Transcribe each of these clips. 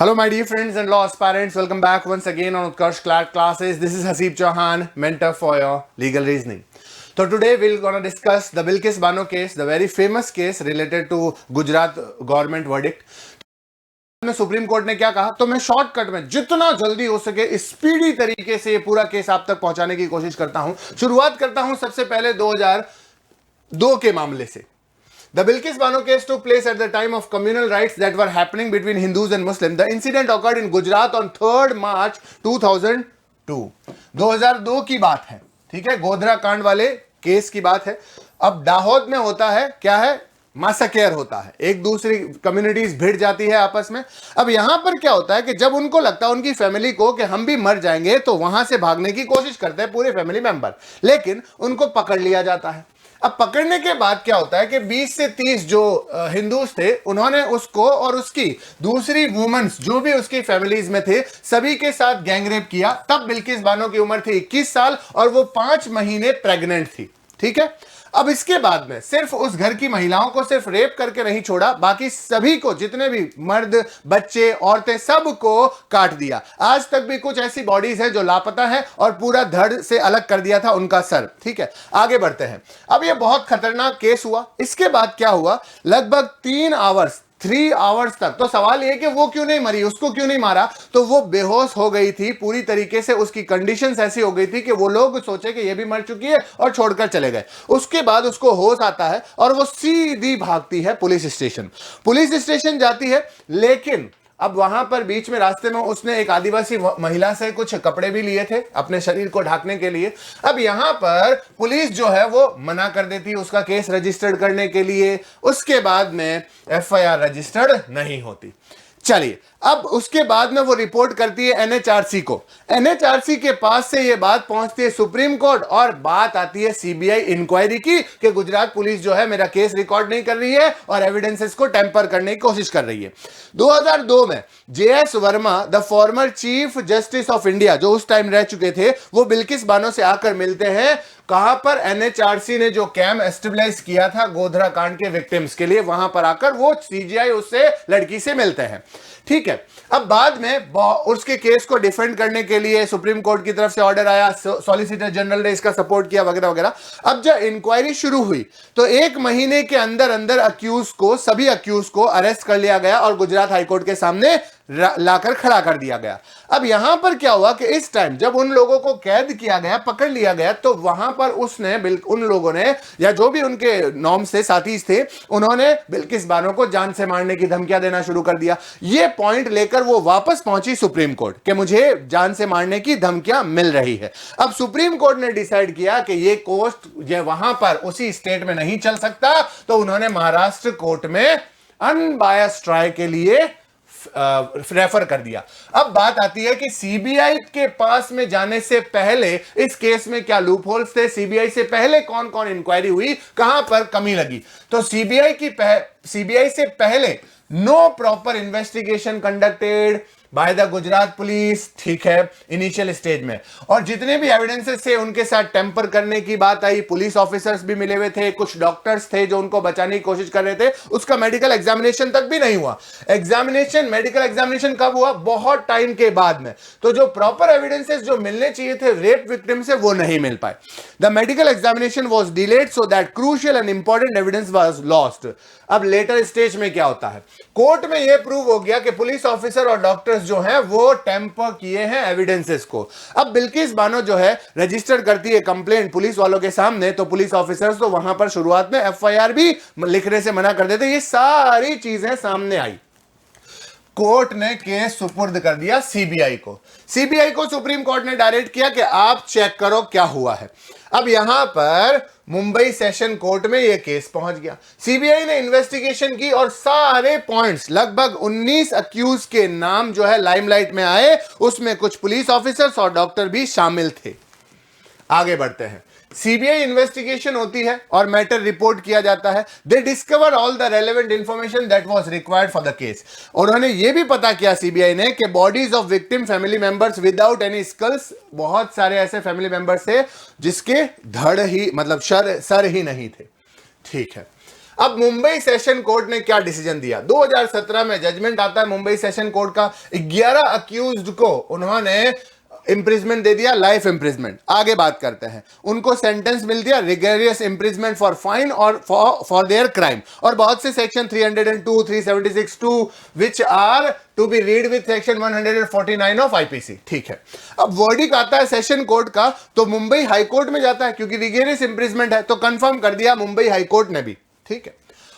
Hello, my dear friends and law aspirants. Welcome back once again on Utkarsh Classes. This is Haseeb Chauhan, mentor for your legal reasoning. So today we're going to discuss the Bilkis Bano case, the very famous case related to Gujarat government verdict. में supreme court ने क्या कहा, तो मैं shortcut में जितना जल्दी हो सके स्पीडी तरीके से ये पूरा केस आप तक पहुंचाने की कोशिश करता हूं। शुरुआत करता हूं सबसे पहले 2002 के मामले से। The Bilkis Bano case took place at the time of communal rights that were happening between Hindus and Muslims. The incident occurred in Gujarat on 3rd March 2002. 2002 की बात है, ठीक है, गोधरा कांड वाले केस की बात है। अब दाहोद में होता है क्या है, मैसेकर होता है, एक दूसरी कम्युनिटीज भिड़ जाती है आपस में। अब यहां पर क्या होता है कि जब उनको लगता है उनकी फैमिली को कि हम भी मर जाएंगे, तो वहां से भागने की कोशिश करते हैं पूरे फैमिली मेंबर, लेकिन उनको पकड़ लिया जाता है। अब पकड़ने के बाद क्या होता है कि 20 से 30 जो हिंदूज थे, उन्होंने उसको और उसकी दूसरी वुमेन्स जो भी उसकी फैमिलीज में थे सभी के साथ गैंगरेप किया। तब बिल्किस बानो की उम्र थी 21 साल और वो 5 महीने प्रेग्नेंट थी, ठीक है। अब इसके बाद में सिर्फ उस घर की महिलाओं को सिर्फ रेप करके नहीं छोड़ा, बाकी सभी को, जितने भी मर्द, बच्चे, औरतें, सबको काट दिया। आज तक भी कुछ ऐसी बॉडीज है जो लापता है और पूरा धड़ से अलग कर दिया था उनका सर, ठीक है। आगे बढ़ते हैं। अब ये बहुत खतरनाक केस हुआ। इसके बाद क्या हुआ, लगभग 3 आवर्स तक, तो सवाल ये कि वो क्यों नहीं मरी, उसको क्यों नहीं मारा, तो वो बेहोश हो गई थी पूरी तरीके से। उसकी कंडीशंस ऐसी हो गई थी कि वो लोग सोचे कि ये भी मर चुकी है और छोड़कर चले गए। उसके बाद उसको होश आता है और वो सीधी भागती है पुलिस स्टेशन जाती है। लेकिन अब वहां पर बीच में रास्ते में उसने एक आदिवासी महिला से कुछ कपड़े भी लिए थे अपने शरीर को ढकने के लिए। अब यहां पर पुलिस जो है वो मना कर देती है उसका केस रजिस्टर्ड करने के लिए। उसके बाद में एफआईआर रजिस्टर्ड नहीं होती। चलिए, अब उसके बाद में वो रिपोर्ट करती है एनएचआरसी को। एनएचआरसी के पास से ये बात पहुंचती है सुप्रीम कोर्ट और बात आती है सीबीआई इंक्वायरी की कि गुजरात पुलिस जो है मेरा केस रिकॉर्ड नहीं कर रही है और एविडेंसेस को टेम्पर करने की कोशिश कर रही है। 2002 में JS Verma, the former chief justice of India, जो उस टाइम रह चुके थे, वो बिल्किस बानो से आकर मिलते हैं। कहां पर, एनएचआरसी ने जो कैंप एस्टेब्लिश किया था गोधरा कांड के विक्टिम्स के लिए, वहां पर आकर वो सीजीआई उससे लड़की से मिलते हैं, ठीक है। अब बाद में उसके केस को डिफेंड करने के लिए सुप्रीम कोर्ट की तरफ से ऑर्डर आया, सॉलिसिटर जनरल ने इसका सपोर्ट किया वगैरह वगैरह। अब जब इंक्वायरी शुरू हुई तो 1 महीने के अंदर अंदर सभी अक्यूज को अरेस्ट कर लिया गया और गुजरात हाईकोर्ट के सामने लाकर खड़ा कर दिया गया। अब यहां पर क्या हुआ कि इस टाइम जब उन लोगों को कैद किया गया, पकड़ लिया गया, तो वहां पर उन लोगों ने, या जो भी उनके नॉर्म्स थे, साथी थे, उन्होंने बिल्किस बानो को जान से मारने की धमकियां देना शुरू कर दिया। ये पॉइंट लेकर वो वापस पहुंची सुप्रीम कोर्ट कि मुझे जान से मारने की धमकियां मिल रही है। अब सुप्रीम कोर्ट ने डिसाइड किया कि ये कोर्ट वहां पर उसी स्टेट में नहीं चल सकता, तो उन्होंने महाराष्ट्र कोर्ट में अनबायस्ड ट्रायल के लिए रेफर कर दिया। अब बात आती है कि सीबीआई के पास में जाने से पहले इस केस में क्या लूप होल्स थे, सीबीआई से पहले कौन कौन इंक्वायरी हुई, कहां पर कमी लगी। तो सीबीआई से पहले no proper investigation conducted by the Gujarat police, ठीक है, इनिशियल स्टेज में। और जितने भी एविडेंसेस थे उनके साथ टेम्पर करने की बात आई। पुलिस ऑफिसर्स भी मिले हुए थे, कुछ डॉक्टर्स थे जो उनको बचाने की कोशिश कर रहे थे। उसका मेडिकल एग्जामिनेशन तक भी नहीं हुआ। मेडिकल एग्जामिनेशन कब हुआ, बहुत टाइम के बाद में। तो जो प्रॉपर एविडेंसेस जो मिलने चाहिए थे रेप विक्टिम से, वो नहीं मिल पाए। The medical examination was delayed so that crucial and important evidence was lost. अब लेटर स्टेज में क्या होता है, कोर्ट में यह प्रूव हो गया कि पुलिस ऑफिसर और डॉक्टर्स जो हैं वो टेम्पर किए हैं एविडेंसेस को। अब बिल्किस बानो जो है रजिस्टर करती है कंप्लेंट पुलिस वालों के सामने, तो पुलिस ऑफिसर्स तो वहां पर शुरुआत में एफआईआर भी लिखने से मना कर देते। ये सारी चीजें सामने आई। कोर्ट ने केस सुपुर्द कर दिया सीबीआई को सुप्रीम कोर्ट ने डायरेक्ट किया कि आप चेक करो क्या हुआ है। अब यहां पर मुंबई सेशन कोर्ट में यह केस पहुंच गया। सीबीआई ने इन्वेस्टिगेशन की और सारे पॉइंट्स, लगभग 19 अक्यूज के नाम जो है लाइमलाइट में आए। उसमें कुछ पुलिस ऑफिसर्स और डॉक्टर भी शामिल थे। आगे बढ़ते हैं। सीबीआई इन्वेस्टिगेशन होती है और मैटर रिपोर्ट किया जाता है। They discover all the relevant information that was required for the case. उन्होंने यह भी पता किया सीबीआई ने कि bodies of victim family members without any skulls, बहुत सारे ऐसे फैमिली मेंबर्स थे जिसके धड़ ही, मतलब सर ही नहीं थे, ठीक है। अब मुंबई सेशन कोर्ट ने क्या डिसीजन दिया? 2017 में जजमेंट आता है मुंबई सेशन कोर्ट का। 11 अक्यूज्ड को उन्होंने इम्प्रिजमेंट दे दिया, लाइफ इम्प्रिजमेंट। आगे बात करते हैं, उनको सेंटेंस मिल दिया रिगेरियस इम्प्रिजमेंट फॉर फाइन और फॉर देयर क्राइम, और बहुत से section 302, 376 2 which are to be read with section 149 of IPC. ठीक है, अब वर्डिक आता है सेशन कोर्ट का तो मुंबई हाई कोर्ट में जाता है, क्योंकि रिगेरियस इम्प्रिजमेंट है तो कंफर्म कर दिया मुंबई हाई कोर्ट ने भी। ठीक है,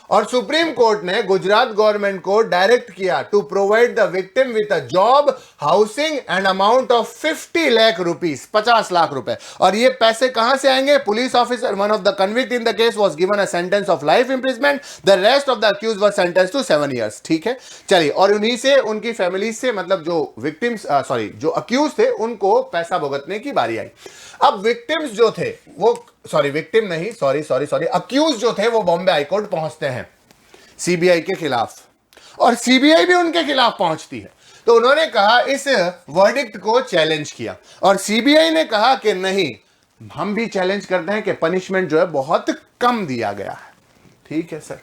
और सुप्रीम कोर्ट ने गुजरात गवर्नमेंट को डायरेक्ट किया to provide the victim with a job, housing and amount of 50 lakh rupees, 50 lakh रुपए। और ये पैसे कहां से आएंगे? Police officer one of the convict in the case was given a sentence of life imprisonment, the rest of the accused was sentence to 7 years. ठीक है, चलिए, और उन्हीं से उनकी फैमिली से, मतलब जो विक्टिम्स जो अक्यूज थे उनको पैसा भुगतने की बारी आई। अब विक्टिम्स जो थे वो विक्टिम नहीं, अक्यूज जो थे वो बॉम्बे हाईकोर्ट पहुंचते हैं सीबीआई के खिलाफ, और सीबीआई भी उनके खिलाफ पहुंचती है। तो उन्होंने कहा, इस वर्डिक्ट को चैलेंज किया, और सीबीआई ने कहा कि नहीं, हम भी चैलेंज करते हैं कि पनिशमेंट जो है बहुत कम दिया गया है। ठीक है सर।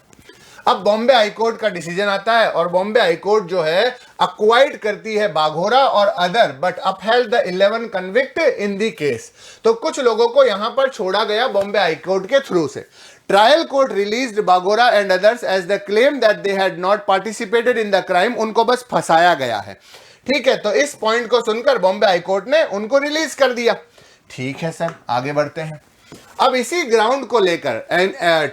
अब बॉम्बे हाईकोर्ट का डिसीजन आता है, और बॉम्बे हाईकोर्ट जो है अक्वाइड करती है बाघोरा और other, but upheld the 11 convict in the case. तो कुछ लोगों को यहां पर छोड़ा गया बॉम्बे हाईकोर्ट के थ्रू से। Trial court released Bhagora and others as the claim that they had not participated in the crime. उनको बस फंसाया गया है। ठीक है, तो इस पॉइंट को सुनकर बॉम्बे हाईकोर्ट ने उनको रिलीज कर दिया। ठीक है सर, आगे बढ़ते हैं। अब इसी ग्राउंड को लेकर,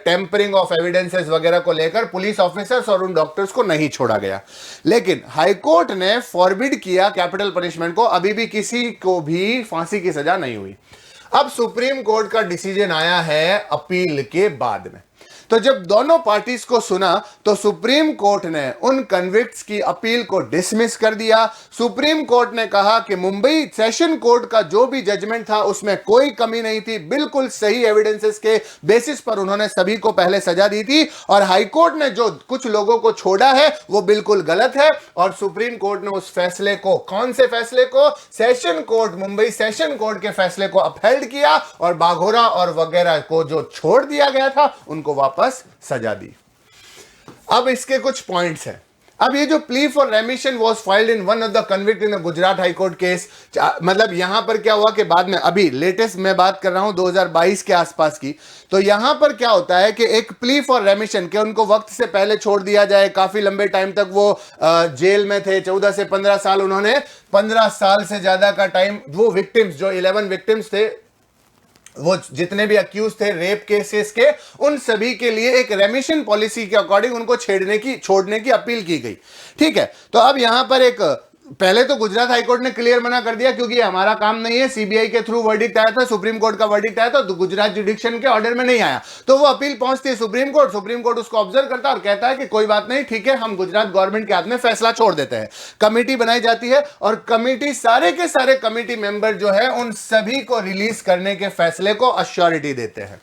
टेम्परिंग ऑफ एविडेंसेस वगैरह को लेकर, पुलिस ऑफिसर्स और उन डॉक्टर्स को नहीं छोड़ा गया, लेकिन हाईकोर्ट ने फॉरबिड किया कैपिटल पनिशमेंट को। अभी भी किसी को भी फांसी की सजा नहीं हुई। अब सुप्रीम कोर्ट का डिसीजन आया है अपील के बाद में। तो जब दोनों पार्टीज को सुना तो सुप्रीम कोर्ट ने उन कन्विक्ट्स की अपील को डिसमिस कर दिया। सुप्रीम कोर्ट ने कहा कि मुंबई सेशन कोर्ट का जो भी जजमेंट था उसमें कोई कमी नहीं थी, बिल्कुल सही एविडेंसेस के बेसिस पर उन्होंने सभी को पहले सजा दी थी, और हाई कोर्ट ने जो कुछ लोगों को छोड़ा है वो बिल्कुल गलत है। और सुप्रीम कोर्ट ने उस फैसले को, कौन से फैसले को? Session court, Mumbai session court के फैसले को अपहेल्ड किया, और बाघोरा और वगैरह को जो छोड़ दिया गया था उनको वापस सजा दी। अब इसके कुछ पॉइंट्स हैं। अब ये जो plea for रेमिशन was filed in one of the convict in the Gujarat high court case, मतलब यहां पर क्या हुआ कि बाद में, अभी लेटेस्ट मैं बात कर रहा हूं 2022 के आसपास की, तो यहां पर क्या होता है कि एक प्ली फॉर रेमिशन के उनको वक्त से पहले छोड़ दिया जाए। काफी लंबे टाइम तक वो जेल में थे, 14 से 15 साल, उन्होंने 15 साल से ज्यादा का टाइम, वो विक्टिम्स जो 11 विक्टिम्स थे, वो जितने भी अक्यूज थे रेप केसेस के, उन सभी के लिए एक रेमिशन पॉलिसी के अकॉर्डिंग उनको छोड़ने की अपील की गई। ठीक है, तो अब यहां पर एक, पहले तो गुजरात हाईकोर्ट ने क्लियर मना कर दिया क्योंकि हमारा काम नहीं है, सीबीआई के थ्रू वर्डिक्ट आया था, सुप्रीम कोर्ट का वर्डिक्ट आया था, तो गुजरात जुडिक्शन के ऑर्डर में नहीं आया, तो वो अपील पहुंचती है सुप्रीम कोर्ट उसको ऑब्जर्व करता है और कहता है कि कोई बात नहीं, ठीक है, हम गुजरात गवर्नमेंट के हाथ में फैसला छोड़ देते हैं। कमेटी बनाई जाती है, और कमेटी, सारे के सारे कमेटी मेंबर जो है उन सभी को रिलीज करने के फैसले को अश्योरिटी देते हैं।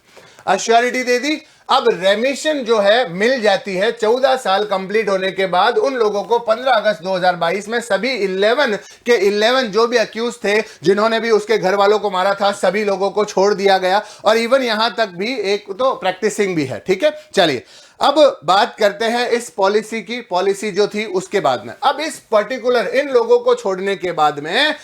अश्योरिटी दे दी। अब रेमिशन जो है मिल जाती है 14 साल कंप्लीट होने के बाद उन लोगों को। 15 अगस्त 2022 में सभी 11 के 11 जो भी अक्यूज थे, जिन्होंने भी उसके घर वालों को मारा था, सभी लोगों को छोड़ दिया गया, और इवन यहां तक भी एक तो प्रैक्टिसिंग भी है। ठीक है, चलिए अब बात करते हैं इस पॉलिसी की, पॉलिसी जो थी उसके बाद में। अब इस पर्टिकुलर इन लोगों को छोड़ने के बाद में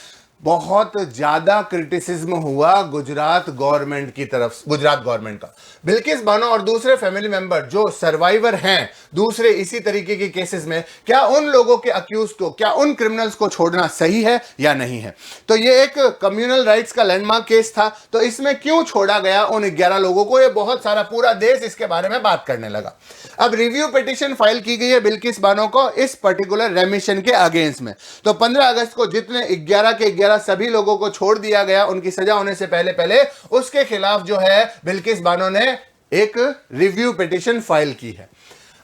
बहुत ज्यादा क्रिटिसिज्म हुआ गुजरात गवर्नमेंट की तरफ, गुजरात गवर्नमेंट का। बिल्किस बानो और दूसरे फैमिली मेंबर जो सर्वाइवर हैं दूसरे इसी तरीके के केसेस में, क्या उन लोगों के अक्यूज को, क्या उन क्रिमिनल्स को छोड़ना सही है या नहीं है? तो ये एक कम्युनल राइट्स का लैंडमार्क केस था, तो इसमें क्यों छोड़ा गया उन 11 लोगों को? ये बहुत सारा पूरा देश इसके बारे में बात करने लगा। अब रिव्यू पिटीशन फाइल की गई है बिल्किस बानो को इस पर्टिकुलर रेमिशन के अगेंस्ट में। तो 15 अगस्त को जितने 11 के 11 सभी लोगों को छोड़ दिया गया उनकी सजा होने से पहले पहले, उसके खिलाफ जो है बिल्किस बानो ने एक रिव्यू पिटीशन फाइल की है।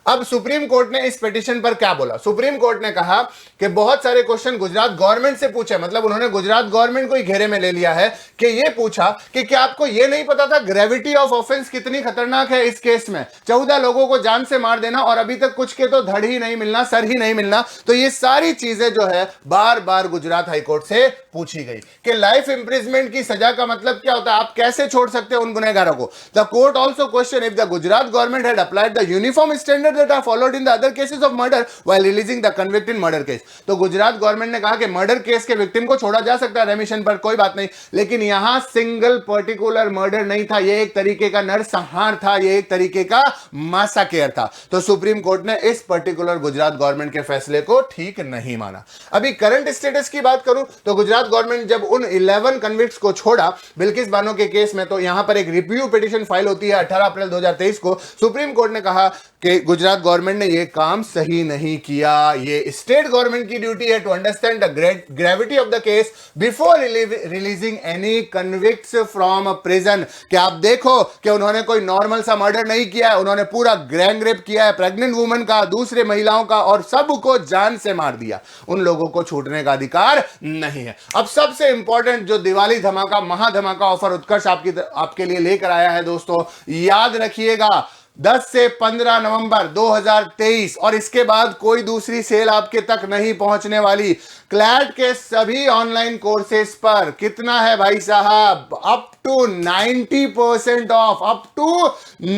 अब सुप्रीम कोर्ट ने इस पिटीशन पर क्या बोला? सुप्रीम कोर्ट ने कहा कि बहुत सारे क्वेश्चन गुजरात गवर्नमेंट से पूछे, मतलब उन्होंने गुजरात गवर्नमेंट को ही घेरे में ले लिया है कि ये पूछा कि क्या आपको ये नहीं पता था ग्रेविटी ऑफ ऑफेंस कितनी खतरनाक है इस केस में? 14 लोगों को जान से मार देना और अभी तक कुछ के तो धड़ ही नहीं मिलना, सर ही नहीं मिलना। तो ये सारी चीजें जो है बार बार गुजरात हाईकोर्ट से पूछी गई कि लाइफ इंप्रिजमेंट की सजा का मतलब क्या होता है, आप कैसे छोड़ सकते हैं उन गुनहगारों को। The court also question if the Gujarat government had applied the uniform standard that are followed in the other cases of murder while releasing the convict in murder case. तो गुजरात गवर्नमेंट ने कहा कि मर्डर केस के victim को छोड़ा जा सकता है रेमिशन पर, कोई बात नहीं, लेकिन यहां सिंगल पर्टिकुलर मर्डर नहीं था, यह एक तरीके का नरसंहार था, यह एक तरीके का मैसाकेर था। तो सुप्रीम कोर्ट ने इस पर्टिकुलर गुजरात गवर्नमेंट के फैसले को ठीक नहीं माना। अभी करंट स्टेटस की बात करूं तो गुजरात गवर्नमेंट जब उन 11 कन्विक्ट्स को छोड़ा बिल्किस बानो के केस में, तो यहां पर एक रिव्यू पिटीशन फाइल होती है 18 अप्रैल 2023 को। सुप्रीम कोर्ट ने कहा कि गुजरात गवर्नमेंट ने यह काम सही नहीं किया, ये स्टेट गवर्नमेंट की ड्यूटी है to understand the gravity of the case before releasing any convicts from prison. कि आप देखो कि उन्होंने कोई नॉर्मल सा मर्डर नहीं किया है, उन्होंने पूरा गैंग रेप किया है, प्रेग्नेंट वुमन का, दूसरे महिलाओं का, और सबको जान से मार दिया। उन लोगों को छूटने का अधिकार नहीं है। अब सबसे इंपॉर्टेंट जो दिवाली धमाका, महाधमाका ऑफर उत्कर्ष आपके लिए लेकर आया है दोस्तों, याद रखिएगा 10 से 15 नवंबर 2023, और इसके बाद कोई दूसरी सेल आपके तक नहीं पहुंचने वाली। क्लैट के सभी ऑनलाइन कोर्सेज पर कितना है भाई साहब, up to 90% off, up to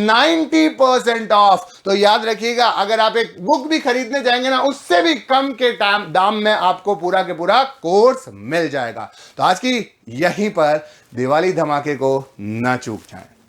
90% off. तो याद रखिएगा, अगर आप एक बुक भी खरीदने जाएंगे ना, उससे भी कम के दाम में आपको पूरा के पूरा कोर्स मिल जाएगा। तो आज की यहीं पर दिवाली धमाके को ना चूक जाएं।